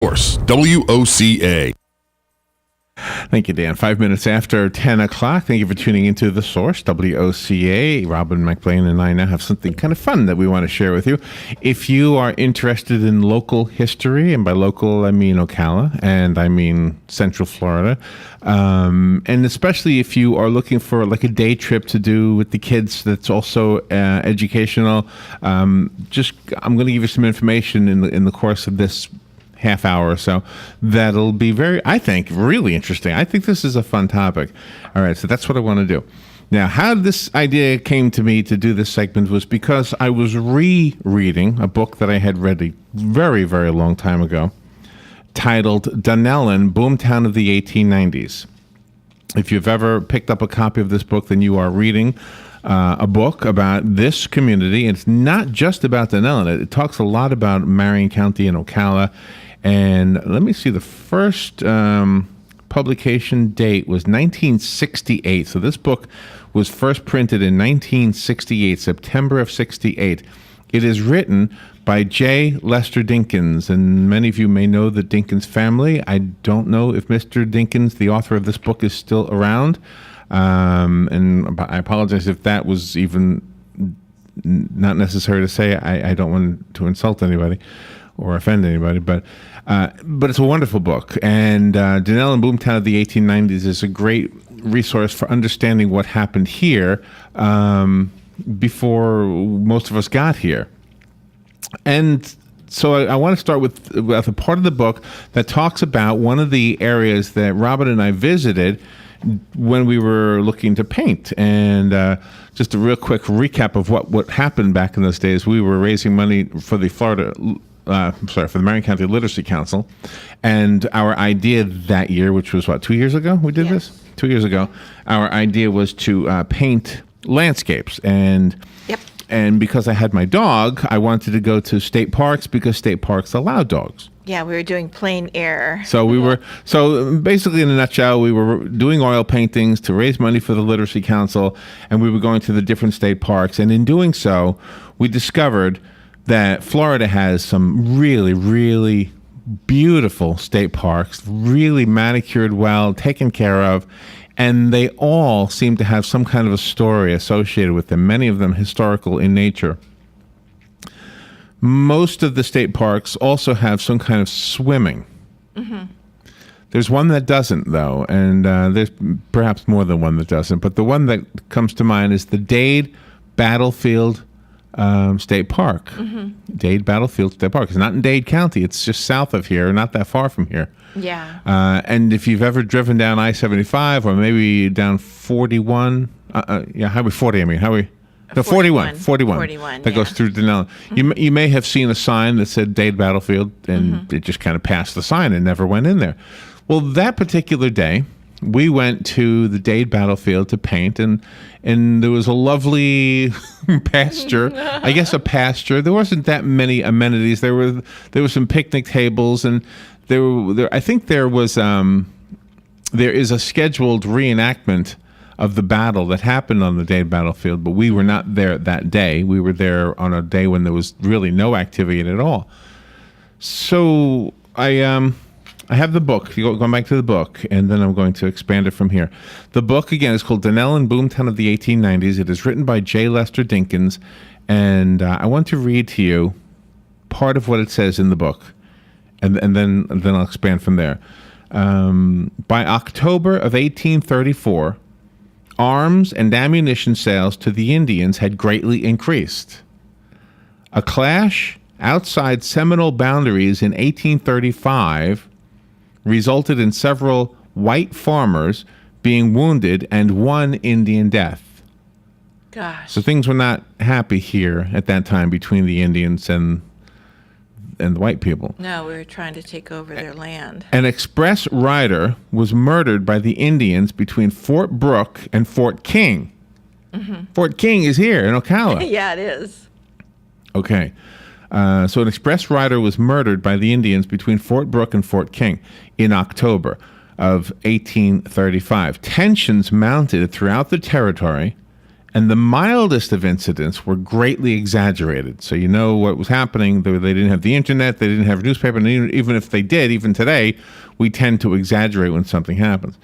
Source, WOCA. Thank you, Dan. 5 minutes after 10 o'clock. Thank you for tuning into The Source, WOCA. Robin McBlain and I now have something kind of fun that we want to share with you. If you are interested in local history, and by local I mean Ocala, and I mean Central Florida, and especially if you are looking for like a day trip to do with the kids that's also educational, I'm going to give you some information in the course of this half hour or so that'll be really interesting. I think this is a fun topic. All right, so that's what I want to do. Now, how this idea came to me to do this segment was because I was rereading a book that I had read a very, very long time ago titled Dunnellon, Boomtown of the 1890s. If you've ever picked up a copy of this book, then you are reading a book about this community. It's not just about Dunnellon. It talks a lot about Marion County and Ocala. And let me see, the first publication date was 1968. So this book was first printed in 1968, September of 68. It is written by J. Lester Dinkins, and many of you may know the Dinkins family. I don't know if Mr. Dinkins, the author of this book, is still around. And I apologize if that was even not necessary to say. I don't want to insult anybody or offend anybody, but it's a wonderful book. And Dunnellon, Boomtown of the 1890s is a great resource for understanding what happened here before most of us got here. And so I want to start with a part of the book that talks about one of the areas that Robin and I visited when we were looking to paint. And just a real quick recap of what happened back in those days. We were raising money for the for the Marion County Literacy Council. And our idea that year, which was 2 years ago we did this? 2 years ago. Our idea was to paint landscapes. And because I had my dog, I wanted to go to state parks because state parks allow dogs. Yeah, we were doing plein air. So basically in a nutshell, we were doing oil paintings to raise money for the Literacy Council, and we were going to the different state parks. And in doing so, we discovered that Florida has some really, really beautiful state parks, really manicured well, taken care of, and they all seem to have some kind of a story associated with them, many of them historical in nature. Most of the state parks also have some kind of swimming. Mm-hmm. There's one that doesn't, though, and there's perhaps more than one that doesn't, but the one that comes to mind is the Dade Battlefield State Park. Mm-hmm. Dade Battlefield State Park. It's not in Dade County. It's just south of here, not that far from here. Yeah. And if you've ever driven down I-75 or maybe down 41, Highway 40, No, 41 that goes through Dunnellon. Mm-hmm. You may have seen a sign that said Dade Battlefield, and it just kind of passed the sign and never went in there. Well, that particular day, we went to the Dade Battlefield to paint, and there was a lovely pasture. I guess a pasture. There wasn't that many amenities. There were some picnic tables, and I think there is a scheduled reenactment of the battle that happened on the Dade Battlefield, but we were not there that day. We were there on a day when there was really no activity at all. So I have the book. Going back to the book, and then I'm going to expand it from here. The book, again, is called Dunnellon, Boomtown of the 1890s. It is written by J. Lester Dinkins, and I want to read to you part of what it says in the book, and then I'll expand from there. By October of 1834, arms and ammunition sales to the Indians had greatly increased. A clash outside Seminole boundaries in 1835 resulted in several white farmers being wounded and one Indian death. Gosh. So things were not happy here at that time between the Indians and the white people. No, we were trying to take over their land. An express rider was murdered by the Indians between Fort Brooke and Fort King. Mm-hmm. Fort King is here in Ocala. Yeah, it is. Okay. So an express rider was murdered by the Indians between Fort Brooke and Fort King in October of 1835. Tensions mounted throughout the territory And the mildest of incidents were greatly exaggerated. So you know what was happening. They didn't have the internet. They didn't have a newspaper. And even if they did, even today, we tend to exaggerate when something happens.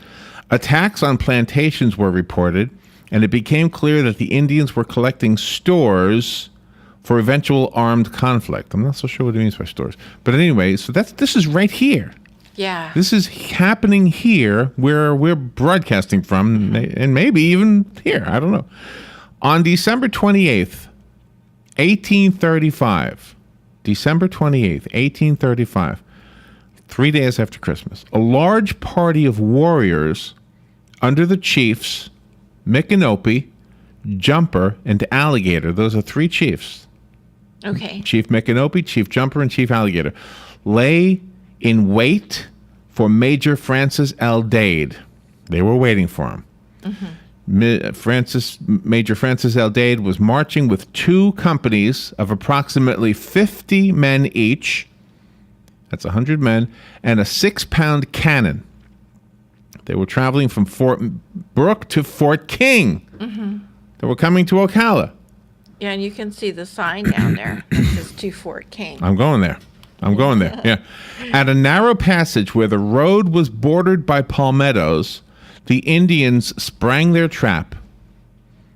Attacks on plantations were reported, and it became clear that the Indians were collecting stores for eventual armed conflict. I'm not so sure what it means by stores. But anyway, so this is right here. Yeah. This is happening here where we're broadcasting from, and maybe even here. I don't know. On December 28th, 1835, December 28th, 1835, 3 days after Christmas, a large party of warriors under the chiefs Micanopy, Jumper, and Alligator. Those are three chiefs. Okay. Chief Micanopy, Chief Jumper, and Chief Alligator lay in wait for Major Francis L. Dade. They were waiting for him. Major Francis L. Dade was marching with two companies of approximately 50 men each. That's 100 men, and a 6-pound cannon. They were traveling from Fort Brooke to Fort King. They were coming to Ocala. Yeah, and you can see the sign down there that says to Fort King. I'm going there. Yeah. At a narrow passage where the road was bordered by palmettos, the Indians sprang their trap.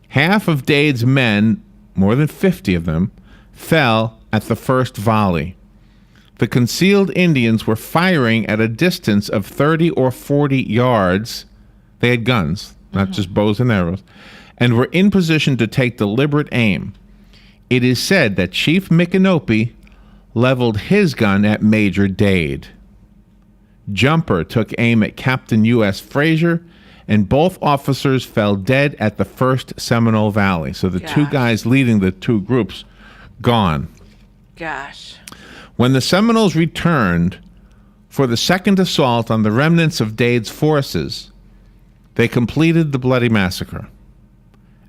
Half of Dade's men, more than 50 of them, fell at the first volley. The concealed Indians were firing at a distance of 30 or 40 yards. They had guns, not just bows and arrows, and were in position to take deliberate aim. It is said that Chief Micanopy leveled his gun at Major Dade. Jumper took aim at Captain U.S. Frazier, and both officers fell dead at the first Seminole Valley. So the two guys leading the two groups, gone. Gosh. When the Seminoles returned for the second assault on the remnants of Dade's forces, they completed the bloody massacre.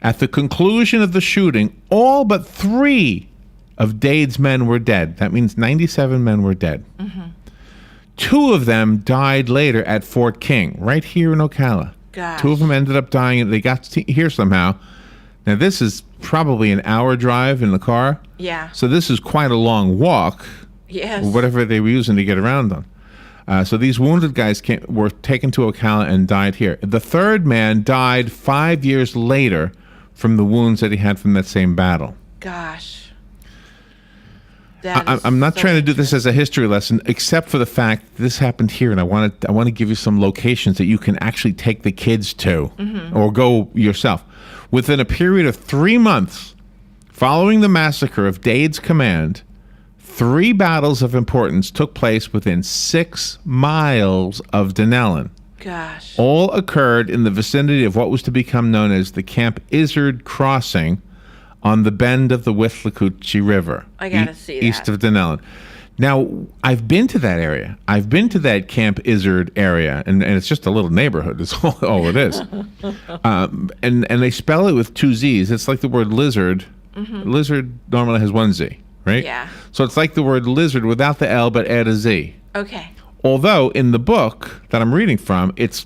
At the conclusion of the shooting, all but 3 of Dade's men were dead. That means 97 men were dead. 2 of them died later at Fort King, right here in Ocala. Gosh. 2 of them ended up dying, and they got here somehow. Now, this is probably an hour drive in the car. Yeah. So this is quite a long walk. Yes. Whatever they were using to get around on. So these wounded guys were taken to Ocala and died here. The third man died 5 years later from the wounds that he had from that same battle. Gosh. I'm not trying to do this as a history lesson, except for the fact this happened here, and I want to give you some locations that you can actually take the kids to, or go yourself. Within a period of 3 months following the massacre of Dade's command, 3 battles of importance took place within 6 miles of Dunnellon. Gosh. All occurred in the vicinity of what was to become known as the Camp Izard Crossing on the bend of the Withlacoochee River. I gotta see that. East of Dunnellon. Now, I've been to that area. I've been to that Camp Izard area, and it's just a little neighborhood. It's all it is. And they spell it with 2 Z's. It's like the word lizard. Lizard normally has 1 Z, right? Yeah. So it's like the word lizard without the L, but add a Z. Okay. Although in the book that I'm reading from, it's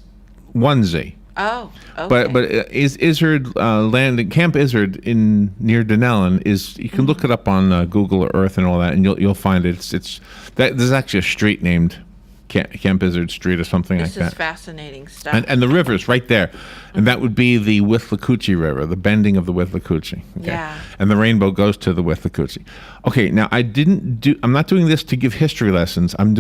1 Z. Oh, okay. But is Izard land Camp Izard near Dunnellon is you can look it up on Google or Earth and all that, and you'll find it. It's that there's actually a street named Camp Izard Street or something like that. This is fascinating stuff. And the river's right there, and that would be the Withlacoochee River, the bending of the Withlacoochee. Okay? Yeah. And the rainbow goes to the Withlacoochee. Okay, now I'm not doing this to give history lessons. I'm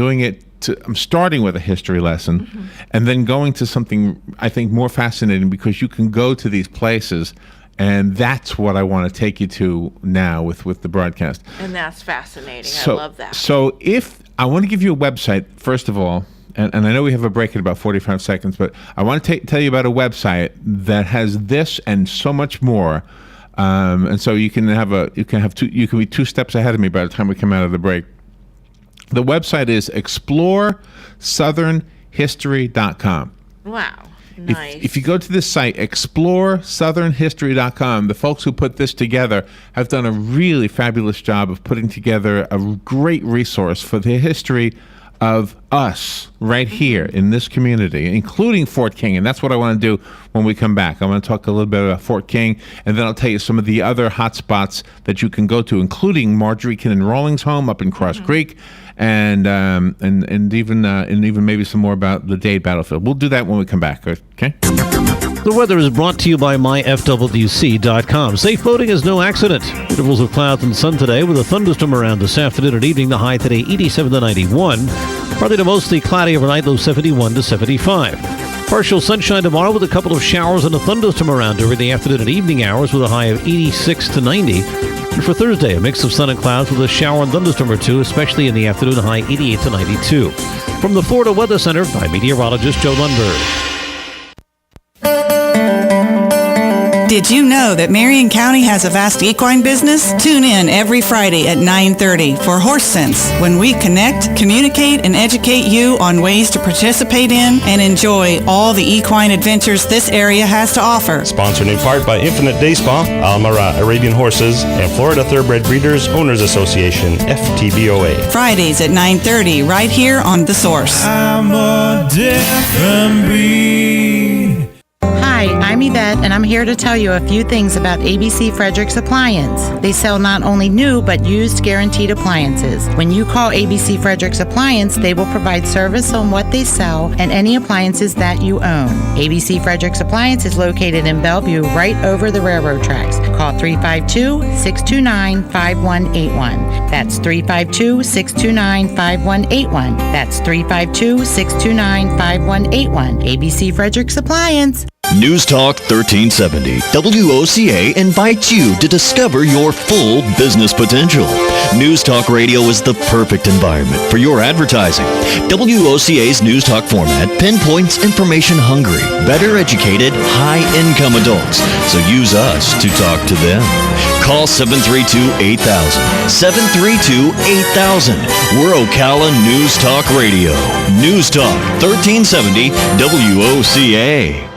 starting with a history lesson, and then going to something I think more fascinating, because you can go to these places, and that's what I want to take you to now with the broadcast. And that's fascinating. I love that. So if I want to give you a website, first of all, and I know we have a break in about 45 seconds, but I want to tell you about a website that has this and so much more. And so you can be 2 steps ahead of me by the time we come out of the break. The website is exploresouthernhistory.com. Wow. Nice. If you go to this site, exploresouthernhistory.com, the folks who put this together have done a really fabulous job of putting together a great resource for the history of us right here in this community, including Fort King. And that's what I want to do when we come back. I want to talk a little bit about Fort King, and then I'll tell you some of the other hot spots that you can go to, including Marjorie Kinnan Rawlings' home up in Cross Creek, and even maybe some more about the Dade battlefield. We'll do that when we come back. Okay. The weather is brought to you by myfwc.com. Safe boating is no accident. Intervals of clouds and sun today with a thunderstorm around this afternoon and evening. The high today 87 to 91. Partly to mostly cloudy overnight, low 71 to 75. Partial sunshine tomorrow with a couple of showers and a thunderstorm around during the afternoon and evening hours with a high of 86 to 90. And for Thursday, a mix of sun and clouds with a shower and thunderstorm or two, especially in the afternoon, high 88 to 92. From the Florida Weather Center, by meteorologist Joe Lundberg. Did you know that Marion County has a vast equine business? Tune in every Friday at 9:30 for Horse Sense, when we connect, communicate, and educate you on ways to participate in and enjoy all the equine adventures this area has to offer. Sponsored in part by Infinite Day Spa, Almara Arabian Horses, and Florida Thoroughbred Breeders Owners Association, FTBOA. Fridays at 9:30 right here on The Source. I'm a different breed. Hi, I'm Yvette, and I'm here to tell you a few things about ABC Fredericks Appliance. They sell not only new, but used guaranteed appliances. When you call ABC Fredericks Appliance, they will provide service on what they sell and any appliances that you own. ABC Fredericks Appliance is located in Bellevue, right over the railroad tracks. Call 352-629-5181. That's 352-629-5181. That's 352-629-5181. ABC Fredericks Appliance. News Talk 1370, WOCA invites you to discover your full business potential. News Talk Radio is the perfect environment for your advertising. WOCA's News Talk format pinpoints information-hungry, better educated, high-income adults, so use us to talk to them. Call 732-8000, 732-8000. We're Ocala News Talk Radio. News Talk 1370, WOCA.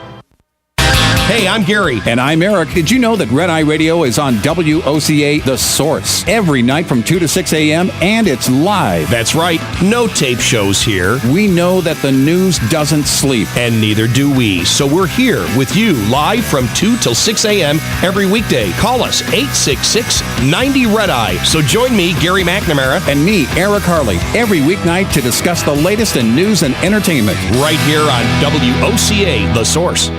Hey, I'm Gary. And I'm Eric. Did you know that Red Eye Radio is on WOCA The Source every night from 2 to 6 a.m. and it's live? That's right. No tape shows here. We know that the news doesn't sleep. And neither do we. So we're here with you live from 2 till 6 a.m. every weekday. Call us 866-90-RED-EYE. So join me, Gary McNamara. And me, Eric Harley, every weeknight to discuss the latest in news and entertainment. Right here on WOCA The Source.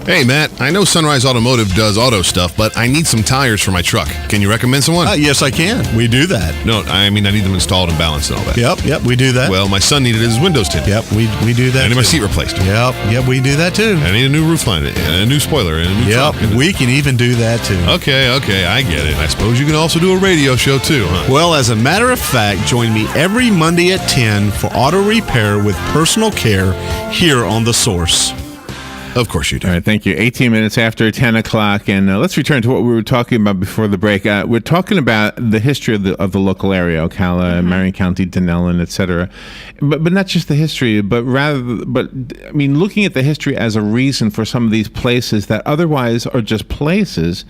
Hey, Matt, I know Sunrise Automotive does auto stuff, but I need some tires for my truck. Can you recommend someone? Yes, I can. We do that. No, I mean, I need them installed and balanced and all that. Yep, we do that. Well, my son needed his windows tinted. Yep, we do that. I need my seat replaced. Yep, we do that too. I need a new roof line, and a new spoiler, and a new Yep, trunk. we can even do that too. Okay, I get it. I suppose you can also do a radio show too, huh? Well, as a matter of fact, join me every Monday at 10 for auto repair with personal care here on The Source. Of course you do. All right, thank you. 18 minutes after 10 o'clock, and let's return to what we were talking about before the break. We're talking about the history of the local area, Ocala, Marion County, Dunnellon, etc. But not just the history, but looking at the history as a reason for some of these places that otherwise are just places.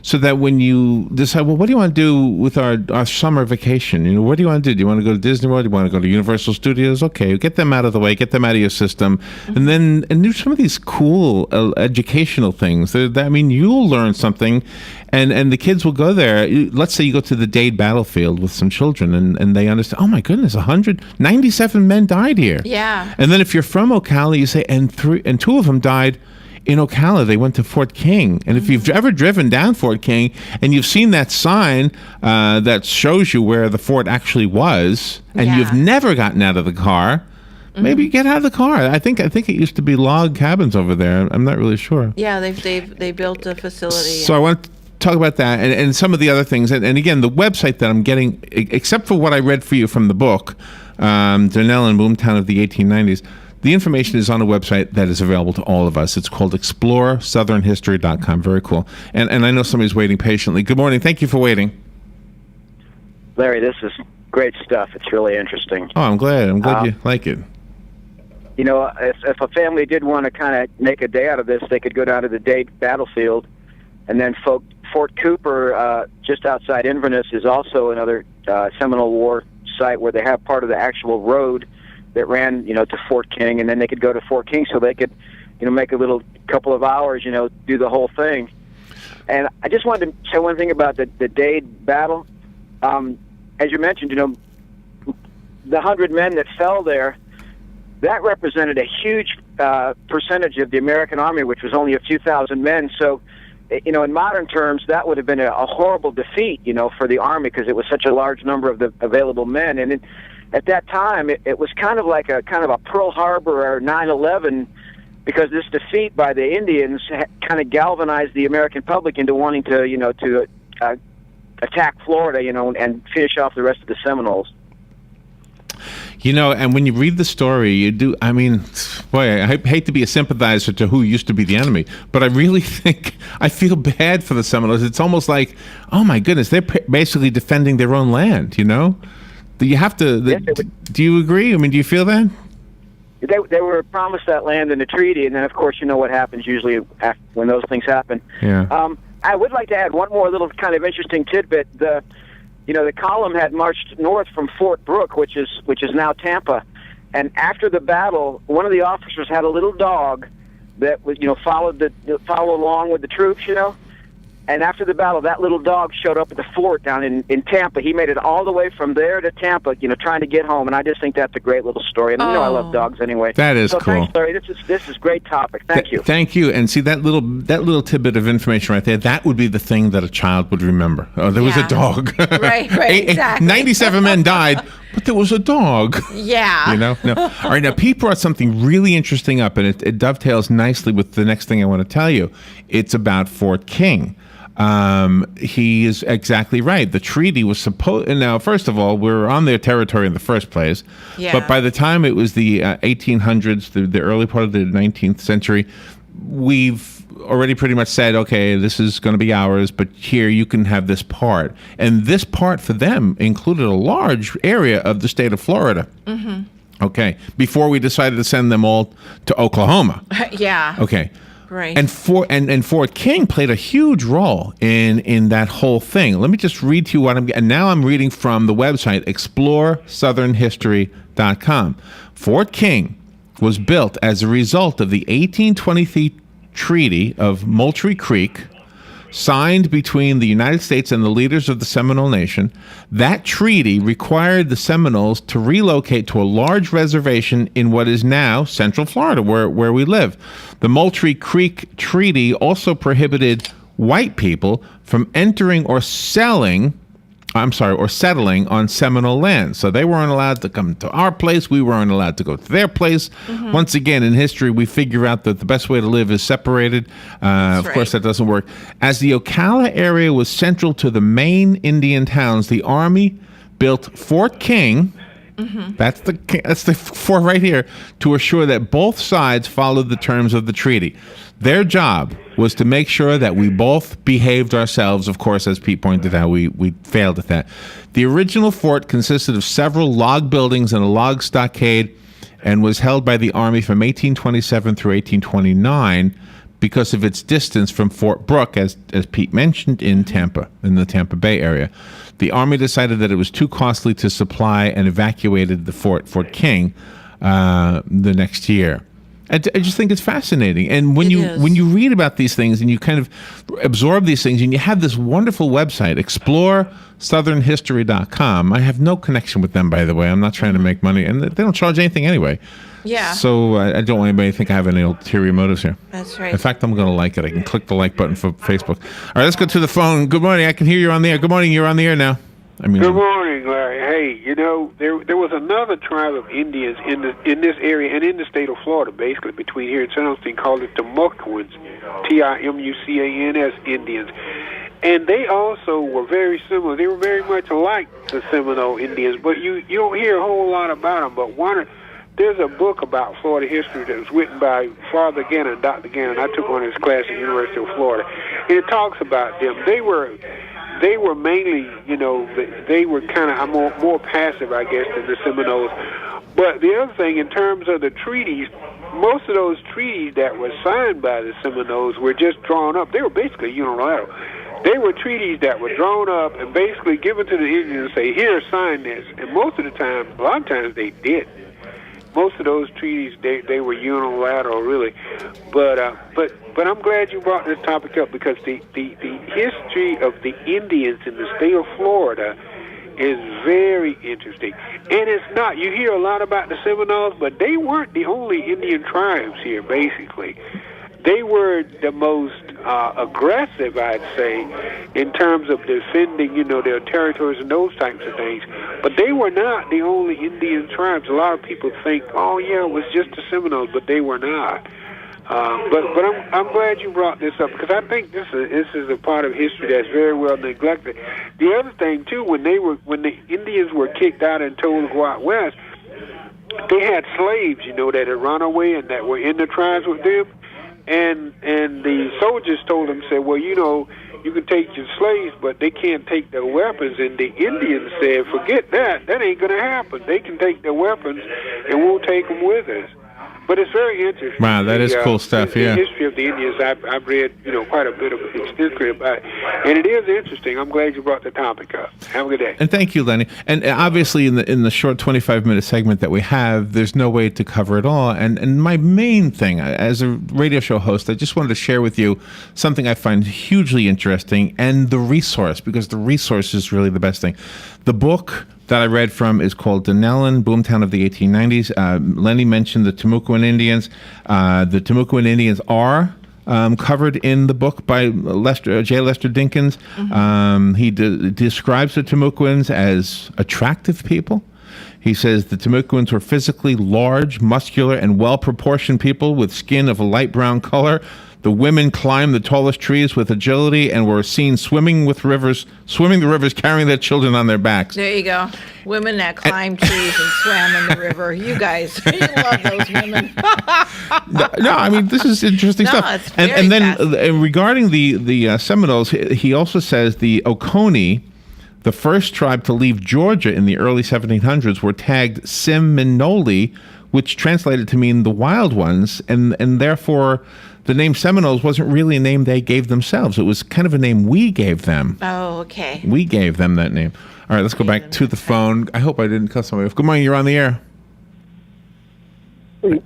So that when you decide, well, what do you want to do with our summer vacation? You know, what do you want to do? Do you want to go to Disney World? Do you want to go to Universal Studios? Okay, get them out of the way, get them out of your system, and do some of these cool educational things. You'll learn something, and the kids will go there. Let's say you go to the Dade battlefield with some children, and they understand, oh my goodness, 197 men died here. Yeah. And then if you're from Ocala, you say, and two of them died in Ocala. They went to Fort King. And if you've ever driven down Fort King and you've seen that sign that shows you where the fort actually was, and you've never gotten out of the car, maybe get out of the car. I think it used to be log cabins over there. I'm not really sure. Yeah, they built a facility. So I want to talk about that and some of the other things. And again, the website that I'm getting, except for what I read for you from the book, Dunnellon, Boomtown of the 1890s, the information is on a website that is available to all of us. It's called exploresouthernhistory.com. Very cool. And I know somebody's waiting patiently. Good morning. Thank you for waiting. Larry, this is great stuff. It's really interesting. Oh, I'm glad you like it. You know, if a family did want to kind of make a day out of this, they could go down to the Dade battlefield, and then Fort Cooper, just outside Inverness, is also another Seminole War site where they have part of the actual road that ran, to Fort King, and then they could go to Fort King so they could, make a little couple of hours, do the whole thing. And I just wanted to say one thing about the Dade battle. As you mentioned, the 100 men that fell there, that represented a huge percentage of the American Army, which was only a few thousand men. So, in modern terms, that would have been a horrible defeat, for the Army, because it was such a large number of the available men. And at that time, it was kind of like a Pearl Harbor or 9/11, because this defeat by the Indians kind of galvanized the American public into wanting to, attack Florida, and finish off the rest of the Seminoles. And when you read the story, you do, boy, I hate to be a sympathizer to who used to be the enemy, but I really think, I feel bad for the Seminoles. It's almost like, oh my goodness, they're basically defending their own land, You have to, do you agree? Do you feel that? They were promised that land in the treaty, and then, of course, you know what happens usually when those things happen. Yeah. I would like to add one more little kind of interesting tidbit. The column had marched north from Fort Brooke, which is now Tampa, and after the battle, one of the officers had a little dog that was follow along with the troops, And after the battle, that little dog showed up at the fort down in Tampa. He made it all the way from there to Tampa, trying to get home. And I just think that's a great little story. And I love dogs anyway. That is cool. Thanks, Larry. This is great topic. Thank you. Thank you. And see, that little tidbit of information right there, that would be the thing that a child would remember. Oh, there was a dog. Right, exactly. 97 men died, but there was a dog. Yeah. No. All right, now Pete brought something really interesting up, and it dovetails nicely with the next thing I want to tell you. It's about Fort King. He is exactly right. The treaty was supposed. Now, first of all, we're on their territory in the first place. Yeah. But by the time it was the 1800s, the early part of the 19th century, we've already pretty much said, okay, this is going to be ours, but here you can have this part. And this part for them included a large area of the state of Florida. Mm-hmm. Okay. Before we decided to send them all to Oklahoma. Yeah. Okay. Right. And Fort King played a huge role in that whole thing. Let me just read to you and now I'm reading from the website exploresouthernhistory.com. Fort King was built as a result of the 1823 Treaty of Moultrie Creek, signed between the United States and the leaders of the Seminole Nation. That treaty required the Seminoles to relocate to a large reservation in what is now Central Florida, where we live. The Moultrie Creek Treaty also prohibited white people from entering or settling on Seminole land. So they weren't allowed to come to our place. We weren't allowed to go to their place. Mm-hmm. Once again, in history, we figure out that the best way to live is separated. Of course, that doesn't work. As the Ocala area was central to the main Indian towns, the Army built Fort King. Mm-hmm. That's the fort right here, to assure that both sides followed the terms of the treaty. Their job was to make sure that we both behaved ourselves. Of course, as Pete pointed out, we failed at that. The original fort consisted of several log buildings and a log stockade, and was held by the Army from 1827 through 1829 because of its distance from Fort Brooke, as Pete mentioned, in Tampa, in the Tampa Bay area. The Army decided that it was too costly to supply and evacuated the Fort King the next year. I just think it's fascinating. And when you read about these things and you kind of absorb these things, and you have this wonderful website, exploresouthernhistory.com. I have no connection with them, by the way. I'm not trying to make money, and they don't charge anything anyway. Yeah. So I don't want anybody to think I have any ulterior motives here. That's right. In fact, I'm going to like it. I can click the like button for Facebook. All right, let's go to the phone. Good morning. I can hear you on the air. Good morning. You're on the air now. Good morning, Larry. Hey, there was another tribe of Indians in this area and in the state of Florida, basically between here and San Jose, called it the Timucuans, Timucans Indians. And they also were very similar. They were very much like the Seminole Indians, but you don't hear a whole lot about them. But there's a book about Florida history that was written by Father Gannon, Dr. Gannon. I took one of his classes at the University of Florida. And it talks about them. They were mainly, they were kind of more passive, I guess, than the Seminoles. But the other thing, in terms of the treaties, most of those treaties that were signed by the Seminoles were just drawn up. They were basically unilateral. They were treaties that were drawn up and basically given to the Indians and say, here, sign this. And most of the time, a lot of times they didn't. Most of those treaties, they were unilateral, really. But I'm glad you brought this topic up, because the history of the Indians in the state of Florida is very interesting. And it's not, you hear a lot about the Seminoles, but they weren't the only Indian tribes here, basically. They were the most aggressive, I'd say, in terms of defending, their territories and those types of things. But they were not the only Indian tribes. A lot of people think, oh yeah, it was just the Seminoles, but they were not. But I'm glad you brought this up, because I think this is a part of history that's very well neglected. The other thing too, when the Indians were kicked out and told to go out west, they had slaves, that had run away and that were in the tribes with them. And the soldiers told them, said, well, you can take your slaves, but they can't take their weapons. And the Indians said, forget that. That ain't going to happen. They can take their weapons, and we'll take them with us. But it's very interesting. Wow, that is cool stuff, yeah. The history of the Indians, I've read, quite a bit of history about it. And it is interesting. I'm glad you brought the topic up. Have a good day. And thank you, Lenny. And obviously, in the short 25-minute segment that we have, there's no way to cover it all. And my main thing, as a radio show host, I just wanted to share with you something I find hugely interesting, and the resource, because the resource is really the best thing. The book that I read from is called Dunnellon, Boomtown of the 1890s. Lenny mentioned the Timucuan Indians. The Timucuan Indians are covered in the book by J. Lester Dinkins. Mm-hmm. He describes the Timucuans as attractive people. He says the Timucuans were physically large, muscular, and well-proportioned people with skin of a light brown color. The women climbed the tallest trees with agility and were seen swimming the rivers, carrying their children on their backs. There you go. Women that climbed trees and swam in the river. You guys, you love those women. No, I mean, this is interesting stuff. It's very and then regarding the Seminoles, he also says the Oconee, the first tribe to leave Georgia in the early 1700s, were tagged Seminole, which translated to mean the wild ones, and therefore the name Seminoles wasn't really a name they gave themselves. It was kind of a name we gave them. Oh, okay. We gave them that name. All right, let's go back to the phone. I hope I didn't cut somebody off. Good morning, you're on the air. Hey,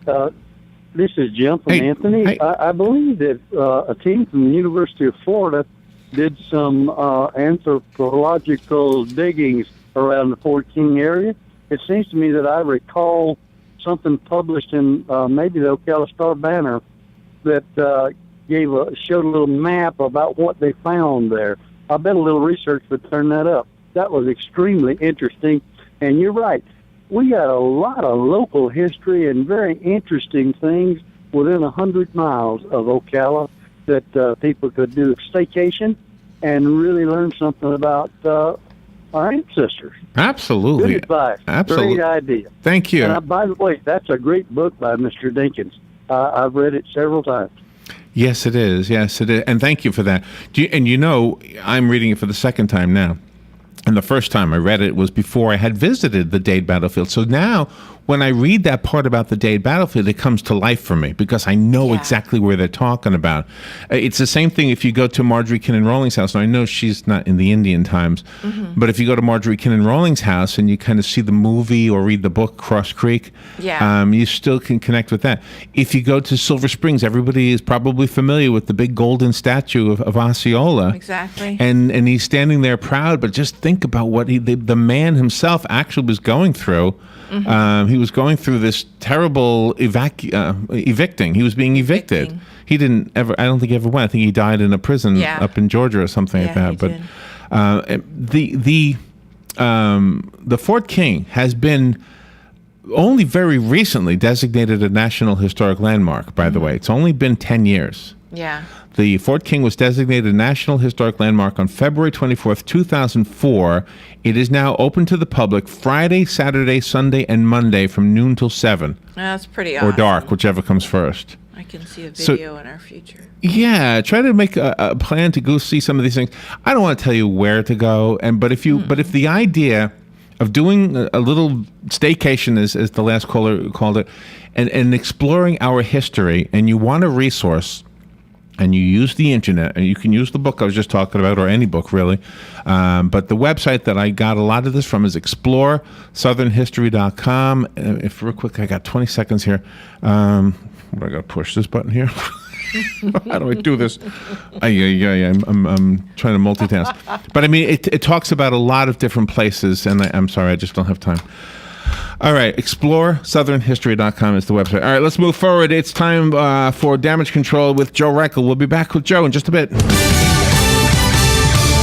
this is Jim from Anthony. Hey. I believe that a team from the University of Florida did some anthropological diggings around the Fort King area. It seems to me that I recall something published in maybe the Ocala Star-Banner that showed a little map about what they found there. I bet a little research would turn that up. That was extremely interesting. And you're right. We got a lot of local history and very interesting things within 100 miles of Ocala that people could do a staycation and really learn something about our ancestors. Absolutely. Good advice. Absolutely. Great idea. Thank you. And by the way, that's a great book by Mr. Dinkins. I've read it several times. Yes, it is. Yes, it is. And thank you for that. I'm reading it for the second time now. And the first time I read it was before I had visited the Dade battlefield. So now, when I read that part about the Dade battlefield, it comes to life for me because I know exactly where they're talking about. It's the same thing if you go to Marjorie Kinnan Rawlings' house. Now, I know she's not in the Indian times, but if you go to Marjorie Kinnan Rawlings' house and you kind of see the movie or read the book Cross Creek, you still can connect with that. If you go to Silver Springs, everybody is probably familiar with the big golden statue of Osceola. Exactly. And he's standing there proud, but just think about what the man himself actually was going through. He was going through this terrible evicting. He was being evicted. He didn't ever. I don't think he ever went. I think he died in a prison up in Georgia or something like that. But the Fort King has been only very recently designated a National Historic Landmark. By the way, it's only been 10 years. Yeah. The Fort King was designated a National Historic Landmark on February 24th, 2004. It is now open to the public Friday, Saturday, Sunday, and Monday from noon till 7. That's pretty awesome. Or dark, whichever comes first. I can see a video in our future. Yeah, try to make a plan to go see some of these things. I don't want to tell you where to go, but if the idea of doing a little staycation, as the last caller called it, and exploring our history, and you want a resource, and you use the internet, and you can use the book I was just talking about, or any book really, but the website that I got a lot of this from is exploresouthernhistory.com. If real quick, I got 20 seconds here. I got to push this button here. How do I do this? I'm trying to multitask. But I mean, it talks about a lot of different places, and I'm sorry, I just don't have time. All right, exploresouthernhistory.com is the website. All right, let's move forward. It's time for Damage Control with Joe Reichel. We'll be back with Joe in just a bit.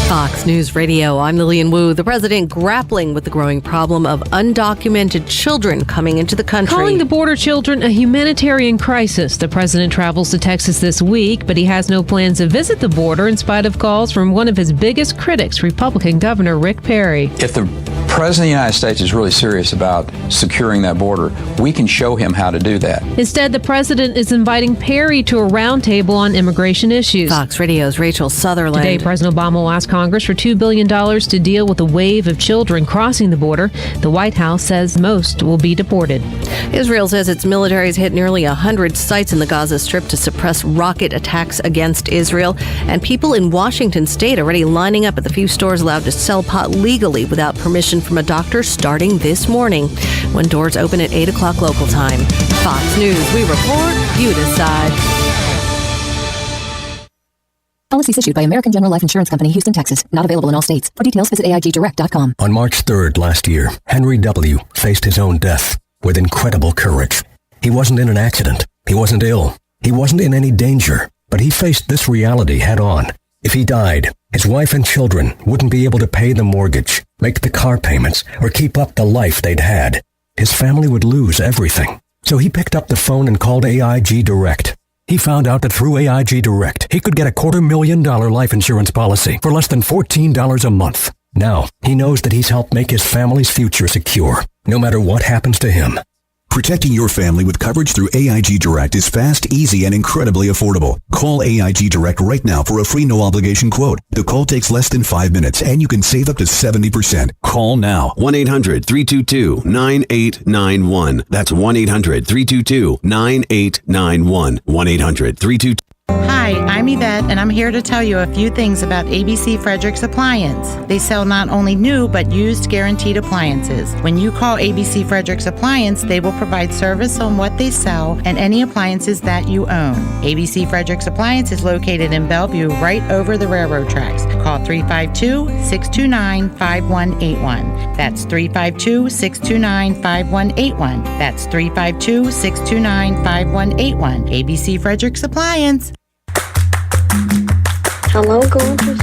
Fox News Radio, I'm Lillian Wu. The president grappling with the growing problem of undocumented children coming into the country. Calling the border children a humanitarian crisis. The president travels to Texas this week, but he has no plans to visit the border in spite of calls from one of his biggest critics, Republican Governor Rick Perry. If the President of the United States is really serious about securing that border, we can show him how to do that. Instead, the president is inviting Perry to a roundtable on immigration issues. Fox Radio's Rachel Sutherland. Today, President Obama will ask Congress for $2 billion to deal with a wave of children crossing the border. The White House says most will be deported. Israel says its military has hit nearly 100 sites in the Gaza Strip to suppress rocket attacks against Israel. And people in Washington state already lining up at the few stores allowed to sell pot legally without permission from a doctor starting this morning, when doors open at 8 o'clock local time. Fox News, we report, you decide. Policies issued by American General Life Insurance Company, Houston, Texas. Not available in all states. For details, visit AIGdirect.com. On March 3rd last year, Henry W. faced his own death with incredible courage. He wasn't in an accident. He wasn't ill. He wasn't in any danger. But he faced this reality head on. If he died, his wife and children wouldn't be able to pay the mortgage, make the car payments, or keep up the life they'd had. His family would lose everything. So he picked up the phone and called AIG Direct. He found out that through AIG Direct, he could get a $250,000 life insurance policy for less than $14 a month. Now, he knows that he's helped make his family's future secure, no matter what happens to him. Protecting your family with coverage through AIG Direct is fast, easy, and incredibly affordable. Call AIG Direct right now for a free no-obligation quote. The call takes less than 5 minutes, and you can save up to 70%. Call now. 1-800-322-9891. That's 1-800-322-9891. 1-800-322... Hi, I'm Yvette, and I'm here to tell you a few things about ABC Fredericks Appliance. They sell not only new, but used guaranteed appliances. When you call ABC Fredericks Appliance, they will provide service on what they sell and any appliances that you own. ABC Fredericks Appliance is located in Bellevue, right over the railroad tracks. Call 352-629-5181. That's 352-629-5181. That's 352-629-5181. ABC Fredericks Appliance. Hello, gorgeous.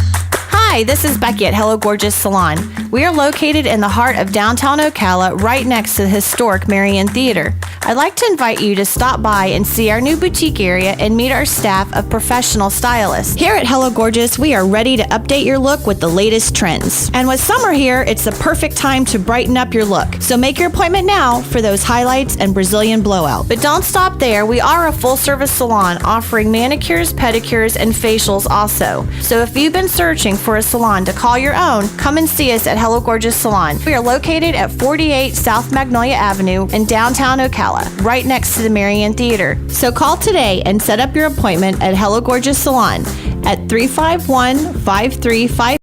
Hi, this is Becky at Hello Gorgeous Salon. We are located in the heart of downtown Ocala, right next to the historic Marion Theater. I'd like to invite you to stop by and see our new boutique area and meet our staff of professional stylists. Here at Hello Gorgeous, we are ready to update your look with the latest trends. And with summer here, it's the perfect time to brighten up your look. So make your appointment now for those highlights and Brazilian blowout. But don't stop there. We are a full-service salon offering manicures, pedicures, and facials also. So if you've been searching for a salon to call your own, come and see us at Hello Gorgeous Salon. We are located at 48 South Magnolia Avenue in downtown Ocala, right next to the Marion Theater. So call today and set up your appointment at Hello Gorgeous Salon at 351-535